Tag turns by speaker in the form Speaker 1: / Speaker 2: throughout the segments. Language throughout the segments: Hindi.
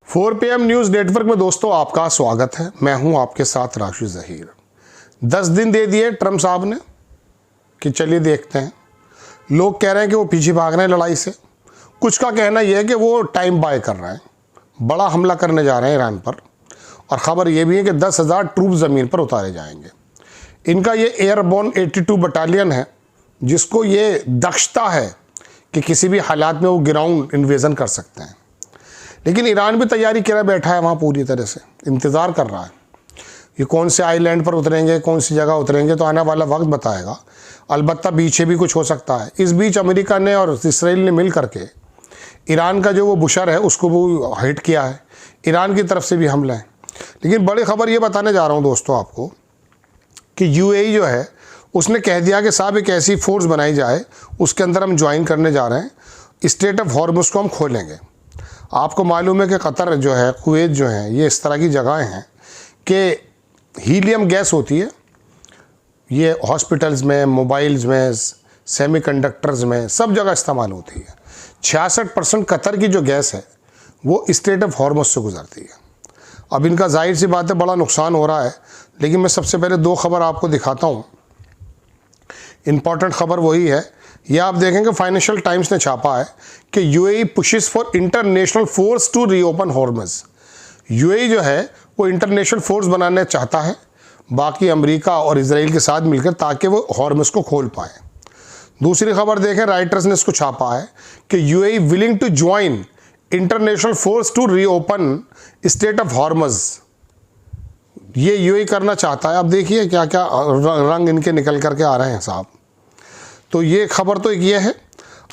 Speaker 1: 4 PM न्यूज़ नेटवर्क में दोस्तों आपका स्वागत है। मैं हूं आपके साथ राशि ज़हीर। 10 दिन दे दिए ट्रम्प साहब ने कि चलिए देखते हैं। लोग कह रहे हैं कि वो पीछे भाग रहे हैं लड़ाई से। कुछ का कहना यह है कि वो टाइम बाय कर रहे हैं, बड़ा हमला करने जा रहे हैं ईरान पर। और ख़बर यह भी है कि 10,000 ट्रूप ज़मीन पर उतारे जाएंगे। इनका ये एयरबोर्न 82 बटालियन है, जिसको ये दक्षता है कि किसी भी हालात में वो ग्राउंड इन्वेजन कर सकते हैं। लेकिन ईरान भी तैयारी किया बैठा है, वहाँ पूरी तरह से इंतज़ार कर रहा है। ये कौन से आइलैंड पर उतरेंगे, कौन सी जगह उतरेंगे, तो आने वाला वक्त बताएगा। अलबत्ता पीछे भी कुछ हो सकता है। इस बीच अमेरिका ने और इसराइल ने मिल करके ईरान का जो वो बुशर है उसको वो हिट किया है। ईरान की तरफ से भी हमला है। लेकिन बड़ी खबर ये बताने जा रहा हूँ दोस्तों आपको कि यूएई जो है उसने कह दिया कि साहब एक ऐसी फोर्स बनाई जाए, उसके अंदर हम ज्वाइन करने जा रहे हैं। स्ट्रेट ऑफ हॉर्मुज़ को हम खोलेंगे। आपको मालूम है कि कतर जो है, कुवैत जो है, ये इस तरह की जगहें हैं कि हीलियम गैस होती है, ये हॉस्पिटल्स में, मोबाइल्स में, सेमीकंडक्टर्स में, सब जगह इस्तेमाल होती है। 66% कतर की जो गैस है वो स्ट्रेट ऑफ हॉर्मुज़ से गुजरती है। अब इनका जाहिर सी बात है बड़ा नुकसान हो रहा है। लेकिन मैं सबसे पहले 2 खबर आपको दिखाता हूँ। इम्पॉर्टेंट खबर वही है, यह आप देखेंगे फाइनेंशियल टाइम्स ने छापा है कि UAE pushes for international force to reopen Hormuz. UAE जो है वो इंटरनेशनल फोर्स बनाने चाहता है, बाकी अमेरिका और इजराइल के साथ मिलकर, ताकि वो हॉर्मुज़ को खोल पाए। दूसरी खबर देखें, राइटर्स ने इसको छापा है कि UAE willing to join international force to reopen strait of Hormuz. ये यूएई करना चाहता है। अब देखिए क्या क्या रंग इनके निकल करके आ रहे हैं साहब। तो ये खबर तो एक ये है।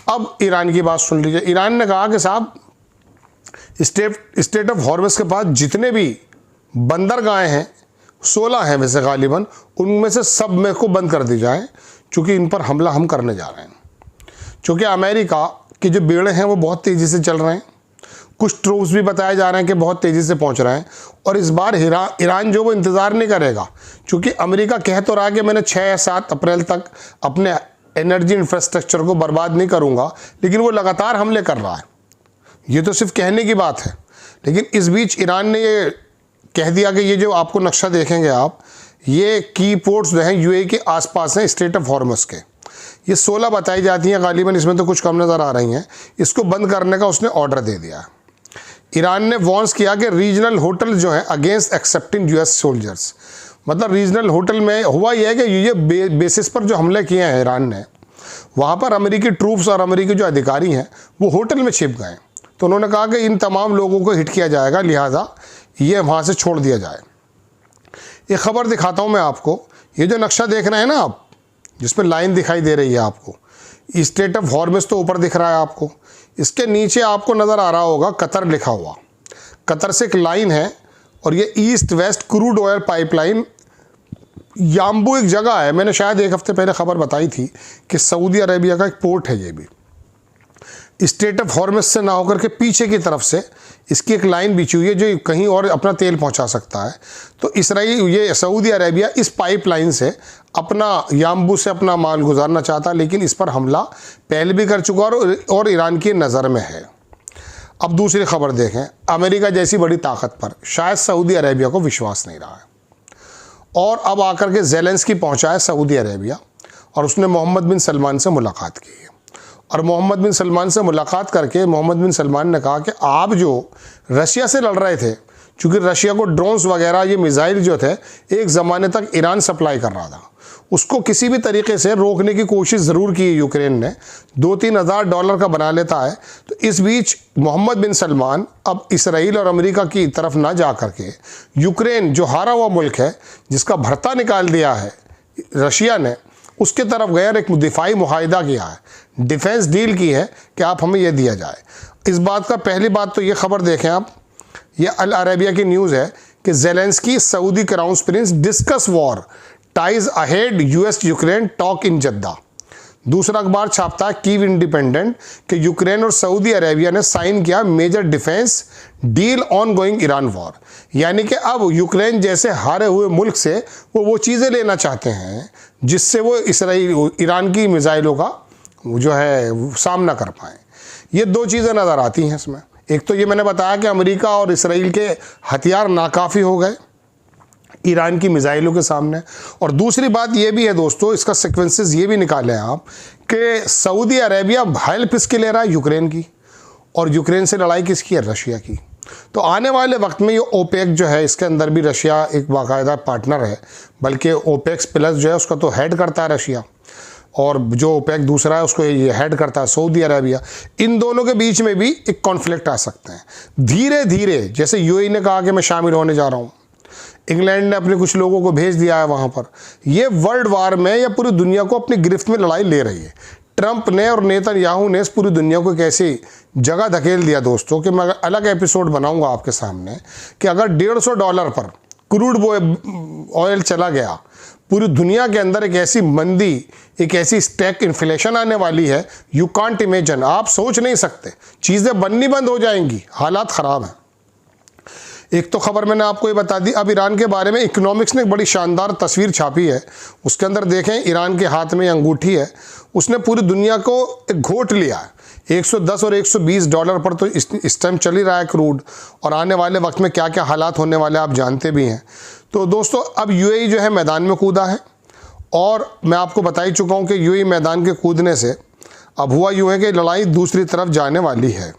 Speaker 1: अब ईरान की बात सुन लीजिए। ईरान ने कहा कि साहब स्ट्रेट ऑफ हॉर्मुज़ के पास जितने भी बंदरगाहें हैं, 16 हैं वैसे गालिबन, उनमें से सब में को बंद कर दी जाए, चूँकि इन पर हमला हम करने जा रहे हैं। चूँकि अमेरिका के जो बेड़े हैं वो बहुत तेज़ी से चल रहे हैं। कुछ ट्रूप्स भी बताए जा रहे हैं कि बहुत तेज़ी से पहुंच रहे हैं। और इस बार ईरान जो वो इंतज़ार नहीं करेगा, क्योंकि अमेरिका कह तो रहा है कि मैंने 6 या 7 अप्रैल तक अपने एनर्जी इंफ्रास्ट्रक्चर को बर्बाद नहीं करूंगा, लेकिन वो लगातार हमले कर रहा है। ये तो सिर्फ कहने की बात है। लेकिन इस बीच ईरान ने ये कह दिया कि ये जो आपको नक्शा देखेंगे आप, ये की पोर्ट्स जो हैं यूएई के आसपास हैं स्ट्रेट ऑफ हॉर्मुज़ के। ये 16 बताई जाती हैं गालिबन, इसमें तो कुछ कम नज़र आ रही हैं। इसको बंद करने का उसने ऑर्डर दे दिया है। ईरान ने वॉर्न्स किया कि रीजनल होटल जो है अगेंस्ट एक्सेप्टिंग यूएस सोल्जर्स, मतलब रीजनल होटल में हुआ यह है कि ये बेसिस पर जो हमले किए हैं ईरान ने, वहाँ पर अमेरिकी ट्रूप्स और अमेरिकी जो अधिकारी हैं वो होटल में छिप गए। तो उन्होंने कहा कि इन तमाम लोगों को हिट किया जाएगा, लिहाजा ये वहाँ से छोड़ दिया जाए। एक खबर दिखाता हूँ मैं आपको। ये जो नक्शा देख रहे हैं ना आप, जिसमें लाइन दिखाई दे रही है आपको, स्ट्रेट ऑफ हॉर्मुज़ तो ऊपर दिख रहा है आपको, इसके नीचे आपको नज़र आ रहा होगा कतर लिखा हुआ। कतर से एक लाइन है और ये east west crude oil pipeline Yanbu एक जगह है। मैंने शायद 1 हफ्ते पहले खबर बताई थी कि सऊदी अरेबिया का एक पोर्ट है। ये भी स्ट्रेट ऑफ हॉर्मुज़ से ना होकर के पीछे की तरफ से इसकी एक लाइन बिछी हुई है जो कहीं और अपना तेल पहुंचा सकता है। तो इसराइल, ये सऊदी अरेबिया इस पाइपलाइन से अपना याम्बू से अपना माल गुजारना चाहता, लेकिन इस पर हमला पहले भी कर चुका और ईरान की नज़र में है। अब दूसरी खबर देखें। अमेरिका जैसी बड़ी ताकत पर शायद सऊदी अरेबिया को विश्वास नहीं रहा है, और अब आकर के ज़ेलेंस्की पहुंचा है सऊदी अरेबिया, और उसने मोहम्मद बिन सलमान से मुलाकात की है। और मोहम्मद बिन सलमान से मुलाकात करके मोहम्मद बिन सलमान ने कहा कि आप जो रशिया से लड़ रहे थे, चूँकि रशिया को ड्रोन्स वगैरह, ये मिसाइल जो थे एक ज़माने तक ईरान सप्लाई कर रहा था, उसको किसी भी तरीके से रोकने की कोशिश ज़रूर की यूक्रेन ने। $2-3 का बना लेता है। तो इस बीच मोहम्मद बिन सलमान अब इसराइल और अमेरिका की तरफ ना जा करके यूक्रेन जो हारा हुआ मुल्क है, जिसका भरता निकाल दिया है रशिया ने, उसके तरफ गए और एक दिफाई मुआहिदा किया है, डिफेंस डील की है कि आप हमें यह दिया जाए। इस बात का पहली बात तो ये खबर देखें आप, ये अल अरेबिया की न्यूज़ है कि Zelensky Saudi crown prince discuss war ties ahead US Ukraine talk in Jeddah. दूसरा अखबार छापता है कीव इंडिपेंडेंट कि यूक्रेन और सऊदी अरेबिया ने साइन किया major defence deal ongoing Iran war. यानी कि अब यूक्रेन जैसे हारे हुए मुल्क से वो चीज़ें लेना चाहते हैं जिससे वो ईरान की मिसाइलों का जो है सामना कर पाएँ। ये 2 चीज़ें नज़र आती हैं इसमें। एक तो ये मैंने बताया कि अमेरिका और इसराइल के हथियार नाकाफ़ी हो गए ईरान की मिसाइलों के सामने। और दूसरी बात ये भी है दोस्तों, इसका सीक्वेंसेस ये भी निकालें आप कि सऊदी अरेबिया हेल्प किसके ले रहा है? यूक्रेन की। और यूक्रेन से लड़ाई किसकी है? रशिया की। तो आने वाले वक्त में ये ओपेक जो है, इसके अंदर भी रशिया एक बाकायदा पार्टनर है, बल्कि ओपेक्स प्लस जो है उसका तो हेड करता है रशिया, और जो ओपेक दूसरा है उसको ये हेड करता है सऊदी अरेबिया। इन दोनों के बीच में भी एक कॉन्फ्लिक्ट आ सकते हैं धीरे धीरे। जैसे यूएई ने कहा कि मैं शामिल होने जा रहा हूँ, इंग्लैंड ने अपने कुछ लोगों को भेज दिया है वहाँ पर। ये वर्ल्ड वार में या पूरी दुनिया को अपनी गिरफ्त में लड़ाई ले रही है। ट्रंप ने और नेतन्याहू ने इस पूरी दुनिया को एक ऐसी जगह धकेल दिया दोस्तों कि मैं अलग एपिसोड बनाऊंगा आपके सामने कि अगर $150 पर क्रूड ऑयल चला गया, पूरी दुनिया के अंदर एक ऐसी मंदी, एक ऐसी स्टैक इन्फ्लेशन आने वाली है, यू कांट इमेजिन। आप सोच नहीं सकते, चीज़ें बननी बंद हो जाएंगी, हालात ख़राब हैं। एक तो खबर मैंने आपको ये बता दी। अब ईरान के बारे में इकोनॉमिक्स ने एक बड़ी शानदार तस्वीर छापी है। उसके अंदर देखें, ईरान के हाथ में अंगूठी है, उसने पूरी दुनिया को एक घोट लिया है। 110 और $120 पर तो इस टाइम चल ही रहा है क्रूड, और आने वाले वक्त में क्या क्या हालात होने वाले आप जानते भी हैं। तो दोस्तों अब यूएई जो है मैदान में कूदा है, और मैं आपको बता ही चुका हूँ कि यूएई मैदान के कूदने से अब हुआ यूँ है कि लड़ाई दूसरी तरफ जाने वाली है,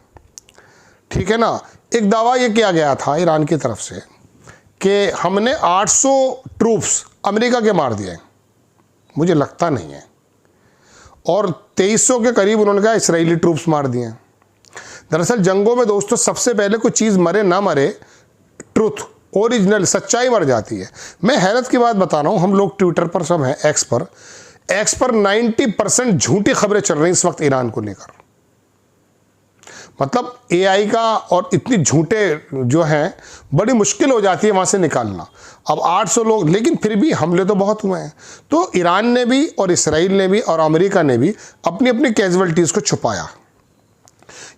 Speaker 1: ठीक है ना। एक दावा ये किया गया था ईरान की तरफ से कि हमने 800 ट्रूप्स अमेरिका के मार दिए, मुझे लगता नहीं है, और 2300 के करीब उन्होंने कहा इसराइली ट्रूप्स मार दिए। दरअसल जंगों में दोस्तों सबसे पहले कोई चीज़ मरे ना मरे, ट्रुथ, ओरिजिनल सच्चाई मर जाती है। मैं हैरत की बात बता रहा हूँ, हम लोग ट्विटर पर सब हैं, एक्स पर 90% झूठी खबरें चल रही इस वक्त ईरान को लेकर। मतलब एआई का और इतनी झूठे जो हैं, बड़ी मुश्किल हो जाती है वहाँ से निकालना। अब 800 लोग, लेकिन फिर भी हमले तो बहुत हुए हैं। तो ईरान ने भी और इसराइल ने भी और अमेरिका ने भी अपनी अपनी कैजुअलिटीज़ को छुपाया।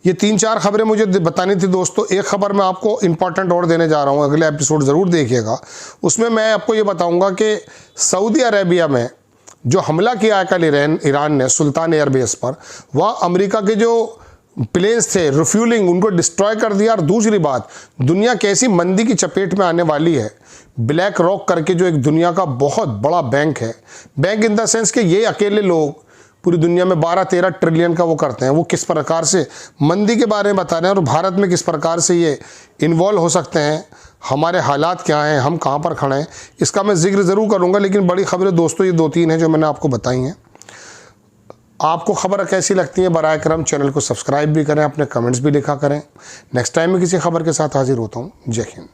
Speaker 1: ये 3-4 खबरें मुझे बतानी थी दोस्तों। एक खबर मैं आपको इंपॉर्टेंट और देने जा रहा हूँ, अगले एपिसोड ज़रूर देखिएगा। उसमें मैं आपको ये बताऊँगा कि सऊदी अरेबिया में जो हमला किया है कल ईरान ने सुल्तान एयरबेस पर, वह अमेरिका के जो प्लेन्स थे रिफ्यूलिंग, उनको डिस्ट्रॉय कर दिया। और दूसरी बात, दुनिया कैसी मंदी की चपेट में आने वाली है। ब्लैक रॉक करके जो एक दुनिया का बहुत बड़ा बैंक है, बैंक इन द सेंस कि ये अकेले लोग पूरी दुनिया में 12-13 ट्रिलियन का वो करते हैं, वो किस प्रकार से मंदी के बारे में बता रहे हैं और भारत में किस प्रकार से ये इन्वॉल्व हो सकते हैं, हमारे हालात क्या हैं, हम कहाँ पर खड़े हैं, इसका मैं जिक्र ज़रूर करूँगा। लेकिन बड़ी खबरें दोस्तों ये 2-3 हैं जो मैंने आपको बताई हैं। आपको खबर कैसी लगती है, बराए करम चैनल को सब्सक्राइब भी करें, अपने कमेंट्स भी लिखा करें। नेक्स्ट टाइम में किसी खबर के साथ हाजिर होता हूँ। जय हिंद।